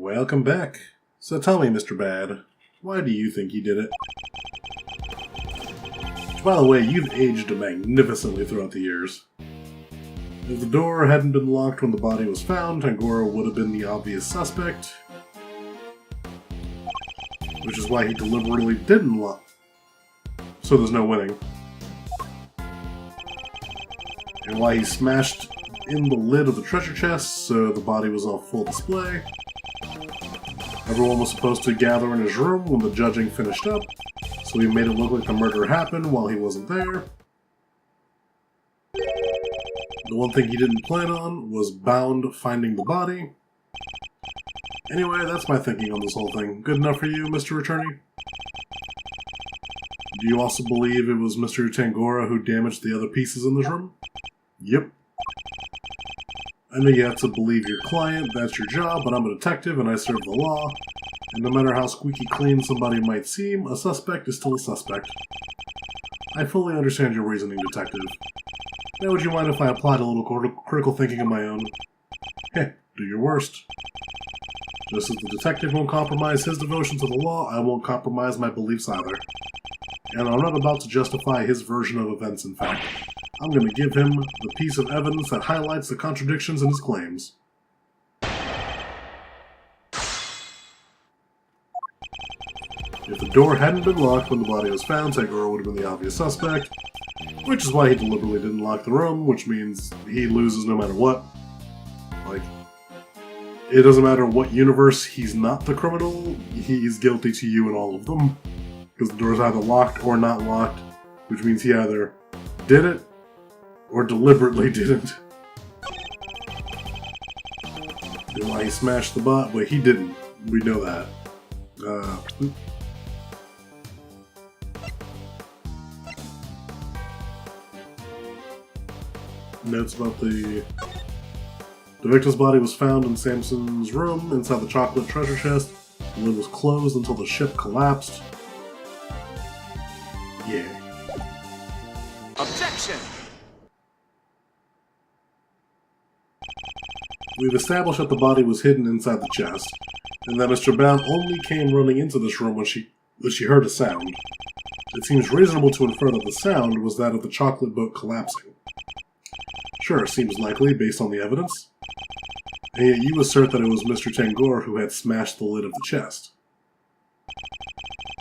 Welcome back. So tell me, Mr. Bad, why do you think he did it? By the way, you've aged magnificently throughout the years. If the door hadn't been locked when the body was found, Tangora would have been the obvious suspect. Which is why he deliberately didn't lock. So there's no winning. And why he smashed in the lid of the treasure chest so the body was on full display. Everyone was supposed to gather in his room when the judging finished up, so he made it look like the murder happened while he wasn't there. The one thing he didn't plan on was Bound finding the body. Anyway, that's my thinking on this whole thing. Good enough for you, Mr. Attorney? Do you also believe it was Mr. Tangora who damaged the other pieces in this room? Yep. I know you have to believe your client, that's your job, but I'm a detective and I serve the law. And no matter how squeaky clean somebody might seem, a suspect is still a suspect. I fully understand your reasoning, detective. Now would you mind if I applied a little critical thinking of my own? Heh, do your worst. Just as the detective won't compromise his devotion to the law, I won't compromise my beliefs either. And I'm not about to justify his version of events, in fact. I'm going to give him the piece of evidence that highlights the contradictions in his claims. If the door hadn't been locked when the body was found, Tangora would have been the obvious suspect, which is why he deliberately didn't lock the room, which means he loses no matter what. Like, it doesn't matter what universe he's not the criminal, he's guilty to you in all of them. Because the door's either locked or not locked, which means he either did it or deliberately didn't. And why he smashed the bot? Wait, he didn't. We know that. Notes about the victim's body was found in Samson's room inside the chocolate treasure chest. The lid was closed until the ship collapsed. Yeah. Objection! We've established that the body was hidden inside the chest, and that Mr. Bound only came running into this room when she heard a sound. It seems reasonable to infer that the sound was that of the chocolate boat collapsing. Sure, seems likely based on the evidence. And yet you assert that it was Mr. Tangora who had smashed the lid of the chest.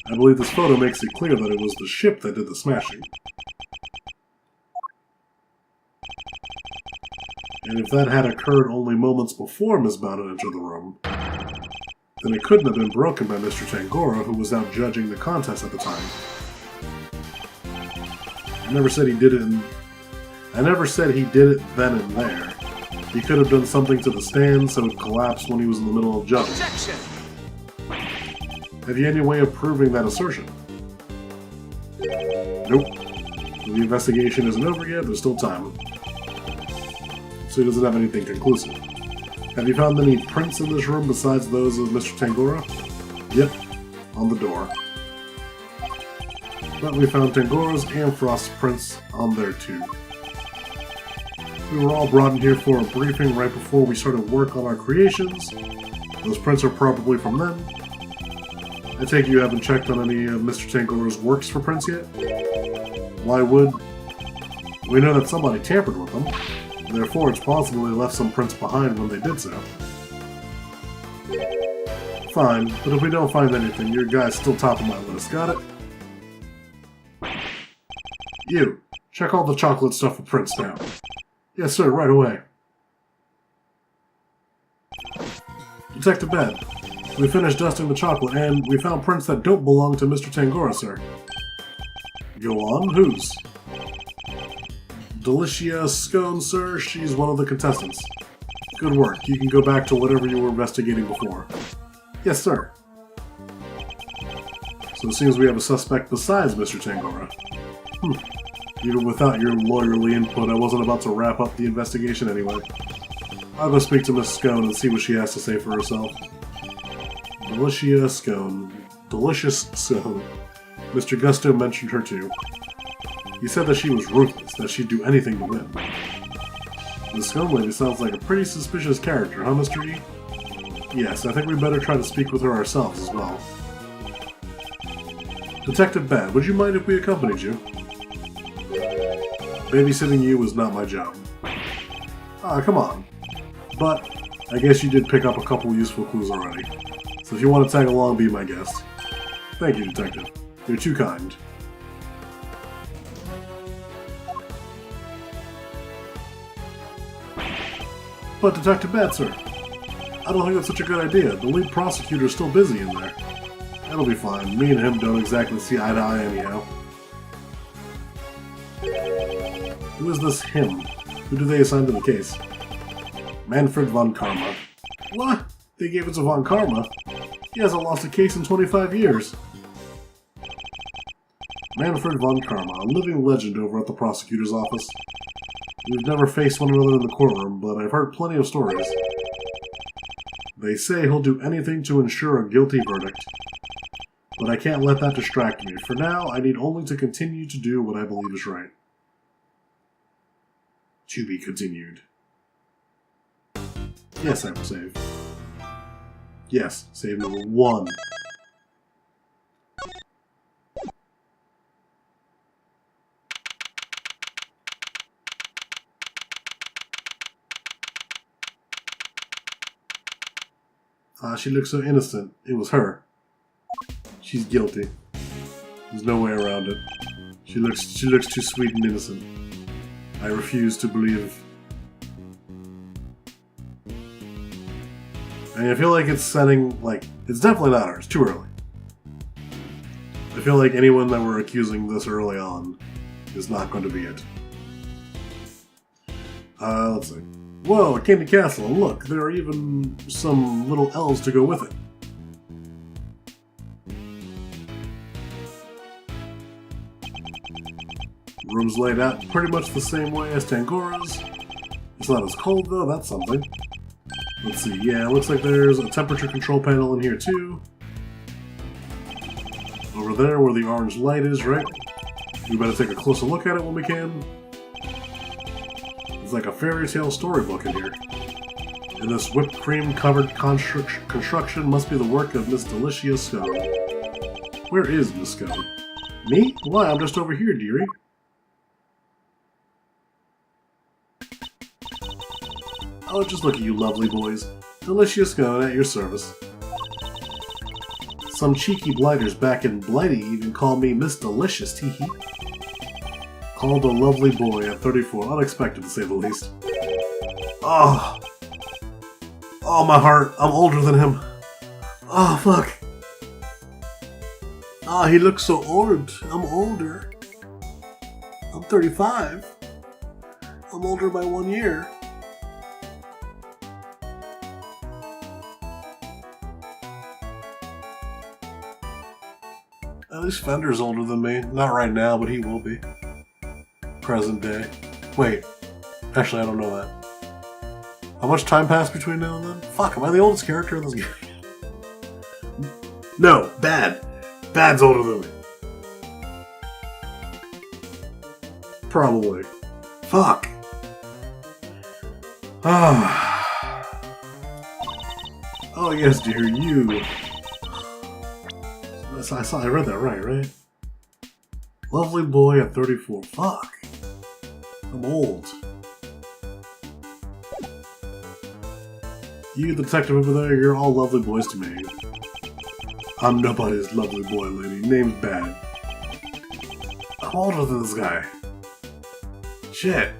I believe this photo makes it clear that it was the ship that did the smashing. And if that had occurred only moments before Ms. Bound entered the room, then it couldn't have been broken by Mr. Tangora, who was out judging the contest at the time. I never said he did it then and there. He could have done something to the stand so it collapsed when he was in the middle of judging. Objection! Have you any way of proving that assertion? Nope. The investigation isn't over yet, there's still time. So he doesn't have anything conclusive. Have you found any prints in this room besides those of Mr. Tangora? Yep, on the door. But we found Tangora's and Frost's prints on there too. We were all brought in here for a briefing right before we started work on our creations. Those prints are probably from them. I take it you haven't checked on any of Mr. Tangora's works for prints yet? Why would? We know that somebody tampered with them. Therefore, it's possible they left some prints behind when they did so. Fine, but if we don't find anything, your guy's still top of my list, got it? You, check all the chocolate stuff for prints now. Yes, sir, right away. Detective Bed, we finished dusting the chocolate, and we found prints that don't belong to Mr. Tangora, sir. Go on, whose? Delicia Scone, sir. She's one of the contestants. Good work. You can go back to whatever you were investigating before. Yes, sir. So it seems we have a suspect besides Mr. Tangora. Even without your lawyerly input, I wasn't about to wrap up the investigation anyway. I'll go speak to Miss Scone and see what she has to say for herself. Delicia Scone. Delicious Scone. Mr. Gusto mentioned her too. He said that she was ruthless, that she'd do anything to win. The Scone Lady sounds like a pretty suspicious character, huh, Mr. E? Yes, I think we better try to speak with her ourselves as well. Detective Bad, would you mind if we accompanied you? Babysitting you was not my job. Ah, come on. But, I guess you did pick up a couple useful clues already. So if you want to tag along, be my guest. Thank you, Detective. You're too kind. But Detective Bad, sir, I don't think that's such a good idea. The lead prosecutor's still busy in there. That'll be fine. Me and him don't exactly see eye to eye anyhow. Who is this him? Who do they assign to the case? Manfred von Karma. What? They gave it to von Karma? He hasn't lost a case in 25 years. Manfred von Karma, a living legend over at the prosecutor's office. We've never faced one another in the courtroom, but I've heard plenty of stories. They say he'll do anything to ensure a guilty verdict. But I can't let that distract me. For now, I need only to continue to do what I believe is right. To be continued. Yes, I will save. Yes, save number 1. She looks so innocent. It was her. She's guilty. There's no way around it. She looks too sweet and innocent. I refuse to believe. And I feel like it's setting, like, it's definitely not her. It's too early. I feel like anyone that we're accusing this early on is not going to be it. Let's see. Whoa, it came to castle, and look, there are even some little elves to go with it. Room's laid out pretty much the same way as Tangora's. It's not as cold though, that's something. Let's see, yeah, it looks like there's a temperature control panel in here too. Over there where the orange light is, right? We better take a closer look at it when we can. It's like a fairy tale storybook in here. And this whipped cream covered construction must be the work of Miss Delicia Scone. Where is Miss Scone? Me? Why, I'm just over here, dearie. Oh, just look at you lovely boys. Delicia Scone at your service. Some cheeky blighters back in Blighty even call me Miss Delicious, teehee. Called a lovely boy at 34, unexpected to say the least. Oh! Oh, my heart, I'm older than him. Oh, fuck. Ah, he looks so old. I'm older. I'm 35. I'm older by 1 year. At least Fender's older than me. Not right now, but he will be. Present day. Wait. Actually, I don't know that. How much time passed between now and then? Fuck, am I the oldest character in this game? No, Bad. Bad's older than me. Probably. Fuck. Ah. Oh yes, dear, you. I read that right? Lovely boy at 34. Fuck. I'm old. You, the detective over there, you're all lovely boys to me. I'm nobody's lovely boy, lady. Name's Bad. I'm older than this guy. Shit.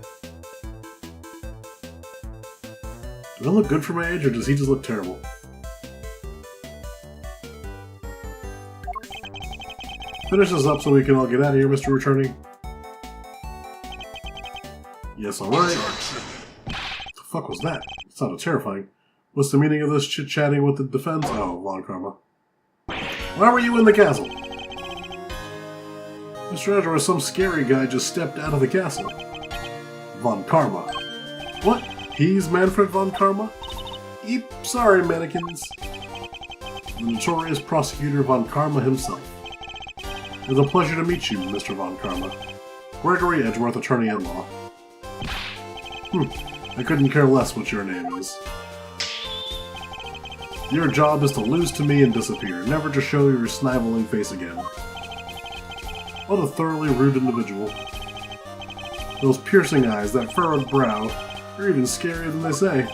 Do I look good for my age, or does he just look terrible? Finish this up so we can all get out of here, Mr. Returning. Yes, alright. What the fuck was that? It sounded terrifying. What's the meaning of this chit-chatting with the defense? Oh, Von Karma. Why were you in the castle? Mr. Edward, some scary guy just stepped out of the castle. Von Karma. What? He's Manfred Von Karma? Eep, sorry, mannequins. The notorious prosecutor Von Karma himself. It's a pleasure to meet you, Mr. Von Karma. Gregory Edgeworth, attorney-at-law. I couldn't care less what your name is. Your job is to lose to me and disappear, never to show your sniveling face again. What a thoroughly rude individual. Those piercing eyes, that furrowed brow, are even scarier than they say.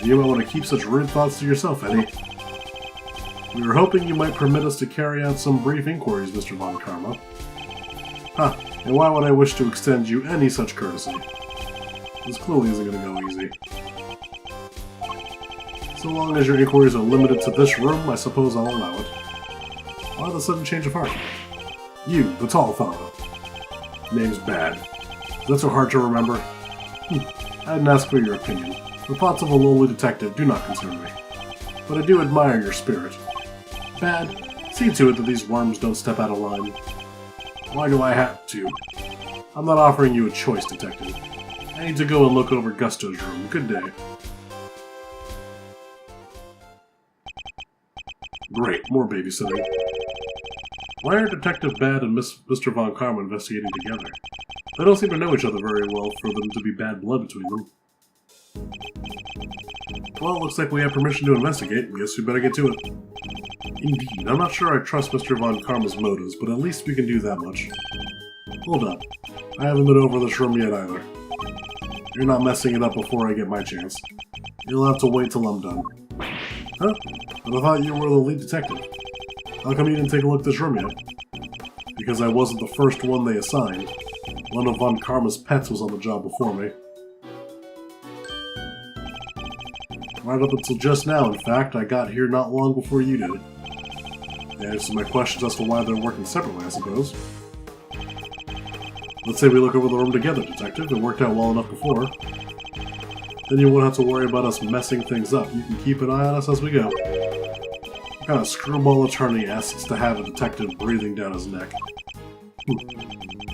You might want to keep such rude thoughts to yourself, Eddie. We were hoping you might permit us to carry out some brief inquiries, Mr. Von Karma. Huh, and why would I wish to extend you any such courtesy? This clearly isn't going to go easy. So long as your inquiries are limited to this room, I suppose I'll allow it. Why the sudden change of heart? You, the tall fellow. Name's Bad. Is that so hard to remember? I didn't ask for your opinion. The thoughts of a lowly detective do not concern me. But I do admire your spirit. Bad, see to it that these worms don't step out of line. Why do I have to? I'm not offering you a choice, detective. I need to go and look over Gusto's room. Good day. Great, more babysitting. Why are Detective Bad and Mr. Von Karma investigating together? They don't seem to know each other very well for them to be bad blood between them. Well, looks like we have permission to investigate. Guess we better get to it. Indeed, I'm not sure I trust Mr. Von Karma's motives, but at least we can do that much. Hold up. I haven't been over this room yet either. You're not messing it up before I get my chance. You'll have to wait till I'm done. Huh? But I thought you were the lead detective. How come you didn't take a look at this room yet? Because I wasn't the first one they assigned. One of Von Karma's pets was on the job before me. Right up until just now, in fact, I got here not long before you did. Answer my questions as to why they're working separately, I suppose. Let's say we look over the room together, Detective. It worked out well enough before. Then you won't have to worry about us messing things up. You can keep an eye on us as we go. What kind of screwball attorney asks to have a detective breathing down his neck?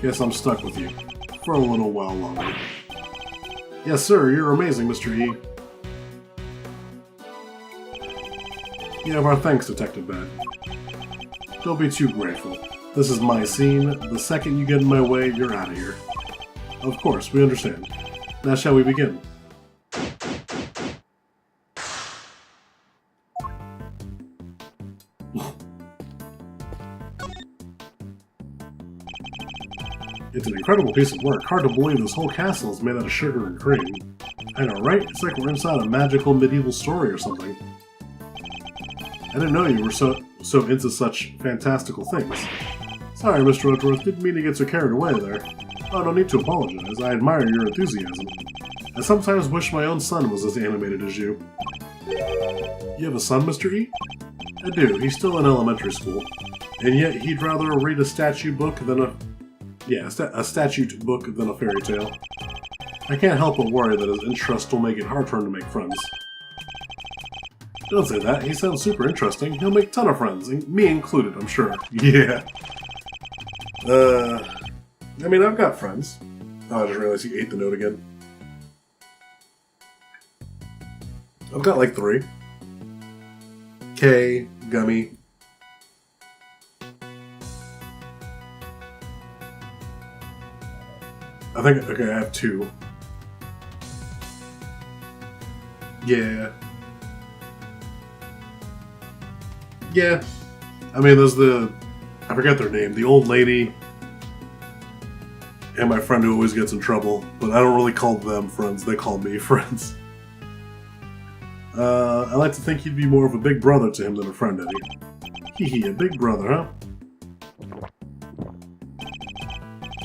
Guess I'm stuck with you. For a little while longer. Yes, sir, you're amazing, Mr. E. You have our thanks, Detective Bad. Don't be too grateful. This is my scene. The second you get in my way, you're out of here. Of course, we understand. Now shall we begin? It's an incredible piece of work. Hard to believe this whole castle is made out of sugar and cream. I know, right? It's like we're inside a magical medieval story or something. I didn't know you were so into such fantastical things. Sorry, Mr. Wentworth, didn't mean to get so carried away there. Oh, no need to apologize. I admire your enthusiasm. I sometimes wish my own son was as animated as you. You have a son, Mr. E? I do. He's still in elementary school. And yet he'd rather read a statute book than a statute book than a fairy tale. I can't help but worry that his interest will make it hard for him to make friends. Don't say that. He sounds super interesting. He'll make a ton of friends, me included, I'm sure. Yeah. I mean, I've got friends. Oh, I just realized he ate the note again. I've got like 3. Kay, Gummy. Okay, I have 2. Yeah. Yeah. I mean, there's I forget their name, the old lady, and my friend who always gets in trouble, but I don't really call them friends, they call me friends. I like to think he'd be more of a big brother to him than a friend, Eddie. Hee, a big brother, huh?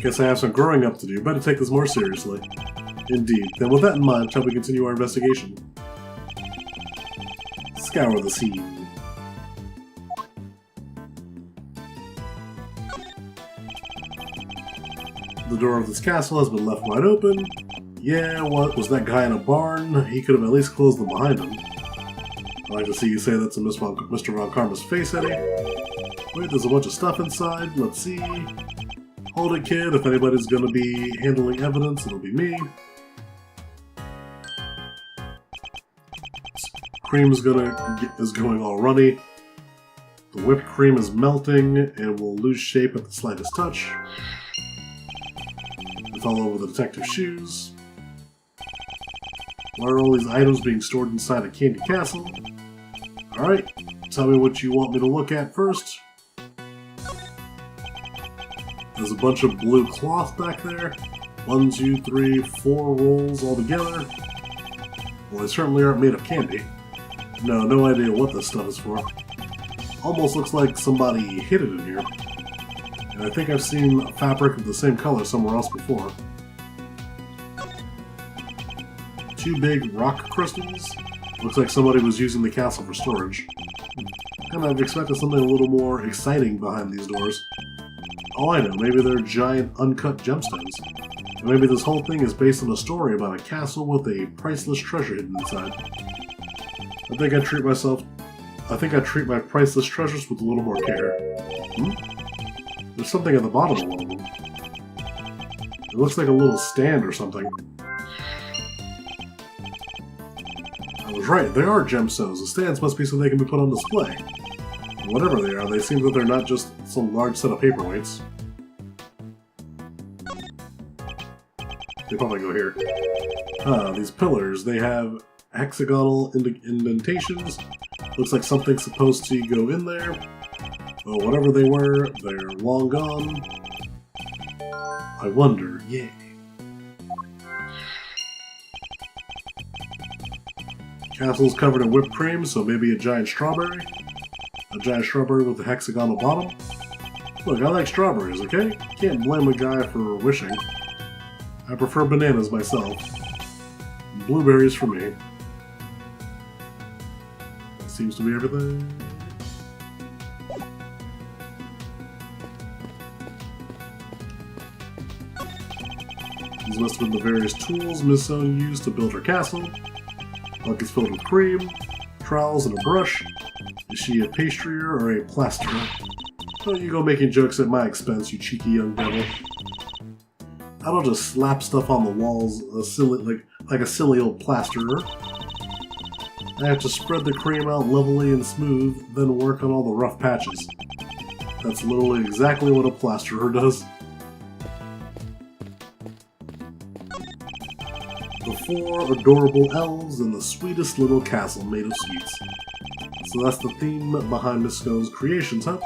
Guess I have some growing up to do. Better take this more seriously. Indeed. Then with that in mind, shall we continue our investigation? Scour the scene. The door of this castle has been left wide open. Yeah, what? Was that guy in a barn? He could have at least closed them behind him. I'd like to see you say that to Mr. Von Karma's face, Eddie. Wait, there's a bunch of stuff inside. Let's see. Hold it, kid. If anybody's going to be handling evidence, it'll be me. Cream is going all runny. The whipped cream is melting and will lose shape at the slightest touch. It's all over the detective's shoes. Why are all these items being stored inside a candy castle? Alright, tell me what you want me to look at first. There's a bunch of blue cloth back there. 1, 2, 3, 4 rolls all together. Well, they certainly aren't made of candy. No idea what this stuff is for. Almost looks like somebody hid it in here. And I think I've seen fabric of the same color somewhere else before. 2 big rock crystals. Looks like somebody was using the castle for storage. And I've expected something a little more exciting behind these doors. Oh, I know, maybe they're giant uncut gemstones. And maybe this whole thing is based on a story about a castle with a priceless treasure hidden inside. I think I treat my priceless treasures with a little more care. There's something at the bottom of one of them. It looks like a little stand or something. I was right, they are gemstones. The stands must be so they can be put on display. Whatever they are, they seem that they're not just some large set of paperweights. They probably go here. These pillars, they have hexagonal indentations. Looks like something's supposed to go in there. But whatever they were, they're long gone. I wonder, yay. Castle's covered in whipped cream, so maybe a giant strawberry. A giant strawberry with a hexagonal bottom. Look, I like strawberries, okay? Can't blame a guy for wishing. I prefer bananas myself. Blueberries for me. That seems to be everything. These must have been the various tools Miss Zone used to build her castle. Buckets filled with cream, trowels and a brush. Is she a pastrier or a plasterer? Oh, you go making jokes at my expense, you cheeky young devil. I don't just slap stuff on the walls like a silly old plasterer. I have to spread the cream out levelly and smooth, then work on all the rough patches. That's literally exactly what a plasterer does. The 4 adorable elves in the sweetest little castle made of sweets. So that's the theme behind Miss Zone's creations, huh?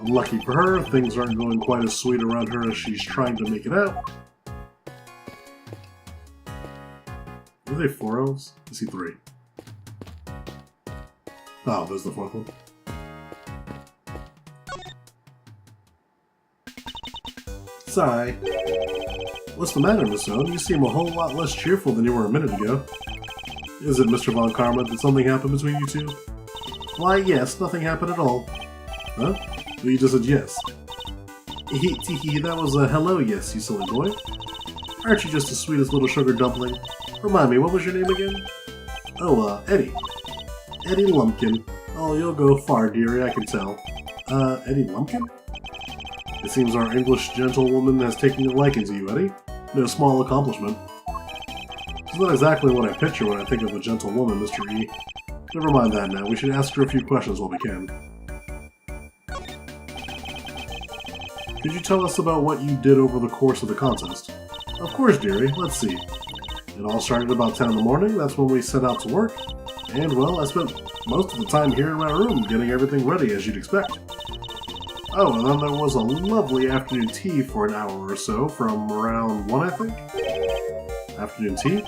Unlucky for her, things aren't going quite as sweet around her as she's trying to make it out. Are they 4 elves? I see 3. Oh, there's the 4th one. Sigh. What's the matter, Miss Zone? You seem a whole lot less cheerful than you were a minute ago. Is it Mr. Von Karma? Did something happen between you two? Why, yes, nothing happened at all. Huh? Well, you just said yes. Tiki, that was a hello yes, you silly boy. Aren't you just the sweetest little sugar dumpling? Remind me, what was your name again? Oh, Eddie. Eddie Lumpkin. Oh, you'll go far, dearie, I can tell. Eddie Lumpkin? It seems our English gentlewoman has taken a liking to you, Eddie. No small accomplishment. It's not exactly what I picture when I think of a gentlewoman, Mr. E. Never mind that now. We should ask her a few questions while we can. Could you tell us about what you did over the course of the contest? Of course, dearie. Let's see. It all started about 10 in the morning. That's when we set out to work. And, well, I spent most of the time here in my room getting everything ready, as you'd expect. Oh, and then there was a lovely afternoon tea for an hour or so, from around 1, I think? Afternoon tea?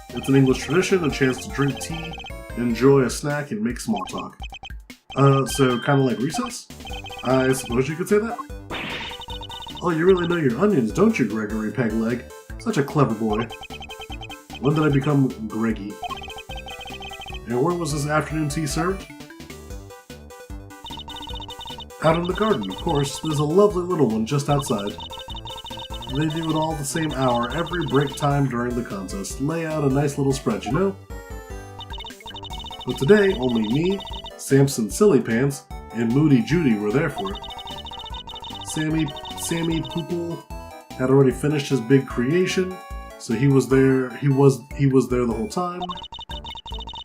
It's an English tradition, a chance to drink tea, enjoy a snack, and make small talk. So kind of like recess? I suppose you could say that? Oh, you really know your onions, don't you, Gregory Pegleg? Such a clever boy. When did I become Greggy? And where was this afternoon tea served? Out in the garden, of course. There's a lovely little one just outside. They do it all the same hour, every break time during the contest. Lay out a nice little spread, you know? But today, only me, Samson Sillypants, and Moody Judy were there for it. Sammy Poople had already finished his big creation, so he was there. He was there the whole time.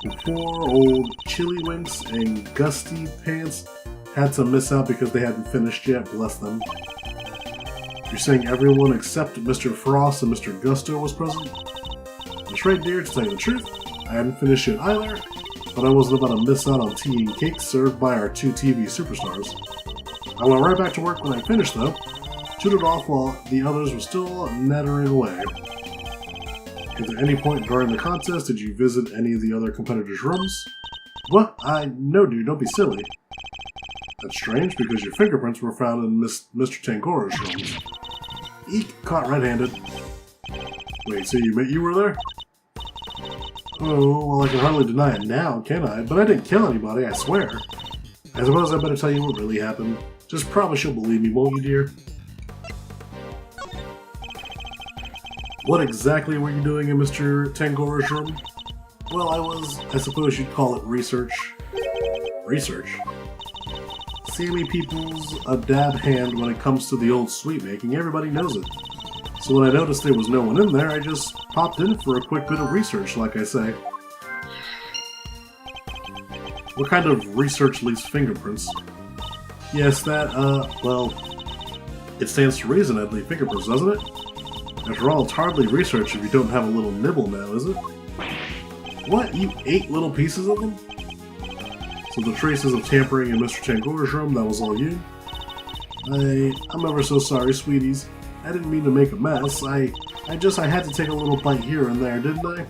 The poor old Chillywinks and Gusty Pants had to miss out because they hadn't finished yet. Bless them. You're saying everyone except Mr. Frost and Mr. Gusto was present? That's right, dear. To tell you the truth, I hadn't finished yet either. but I wasn't about to miss out on tea and cake served by our two TV superstars. I went right back to work when I finished, though. Tooted off while the others were still nattering away. At any point during the contest, did you visit any of the other competitors' rooms? What? No, dude, don't be silly. That's strange, because your fingerprints were found in Mr. Tangora's rooms. Eek, caught red-handed. Wait, so you were there? Oh, well, I can hardly deny it now, can I? But I didn't kill anybody, I swear. I suppose I better tell you what really happened. Just promise you'll believe me, won't you, dear? What exactly were you doing in Mr. Tangora's room? Well, I suppose you'd call it research. Research? Sammy People's a dab hand when it comes to the old sweet making, everybody knows it. So when I noticed there was no one in there, I just popped in for a quick bit of research, like I say. What kind of research leaves fingerprints? Yes, that, well, it stands to reason I'd leave fingerprints, doesn't it? After all, it's hardly research if you don't have a little nibble now, is it? What? You ate little pieces of them? So the traces of tampering in Mr. Tangora's room, that was all you? I'm ever so sorry, sweeties. I didn't mean to make a mess. I had to take a little bite here and there, didn't I?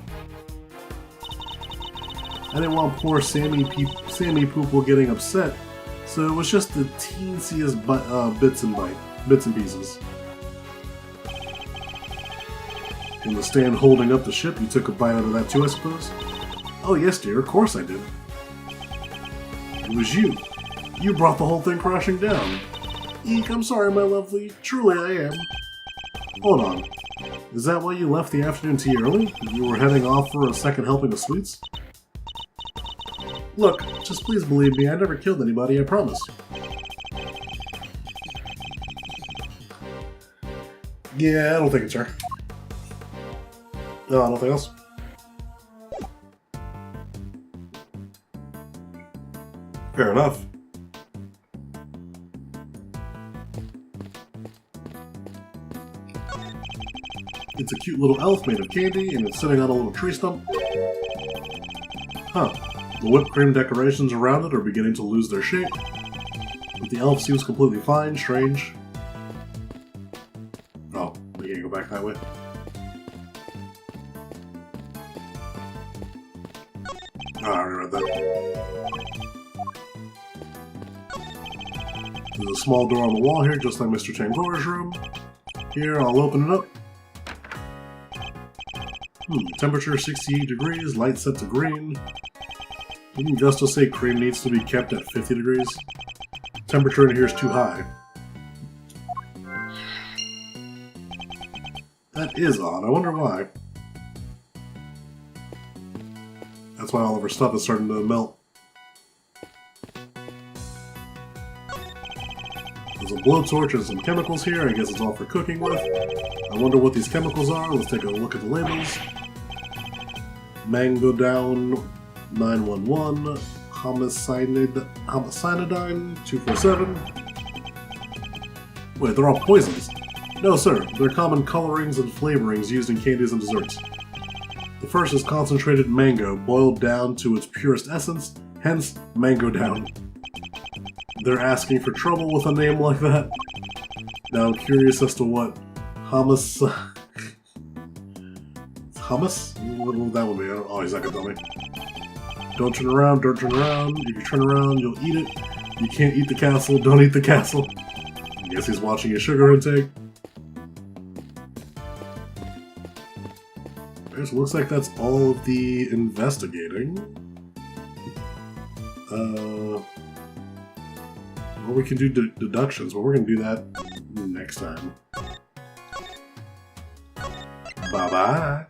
I didn't want poor Sammy Poople getting upset, so it was just the teensiest bits and pieces. In the stand holding up the ship, you took a bite out of that too, I suppose? Oh yes, dear, of course I did. It was you. You brought the whole thing crashing down. Eek, I'm sorry, my lovely. Truly I am. Hold on. Is that why you left the afternoon tea early? You were heading off for a second helping of sweets? Look, just please believe me, I never killed anybody, I promise. Yeah, I don't think it's her. No, nothing else. Fair enough. It's a cute little elf made of candy, and it's sitting on a little tree stump. Huh. The whipped cream decorations around it are beginning to lose their shape. But the elf seems completely fine, strange. Oh, we can't go back that way. Oh, I already read that. There's a small door on the wall here, just like Mr. Tangora's room. Here, I'll open it up. Temperature 68 degrees, light set to green. Didn't Gusto say cream needs to be kept at 50 degrees? Temperature in here is too high. That is odd, I wonder why. That's why all of her stuff is starting to melt. There's a blowtorch and some chemicals here, I guess it's all for cooking with. I wonder what these chemicals are, let's take a look at the labels. Mango Down 911, Homicidine 247. Wait, they're all poisons. No sir, they're common colorings and flavorings used in candies and desserts. The first is concentrated mango, boiled down to its purest essence, hence Mango Down. They're asking for trouble with a name like that? Now I'm curious as to what Hummus? What would that one be? Oh, he's not gonna tell me. Don't turn around, don't turn around. If you turn around, you'll eat it. You can't eat the castle, don't eat the castle. I guess he's watching your sugar intake. Okay, so it looks like that's all of the investigating. Well, we can do deductions, but we're going to do that next time. Bye-bye.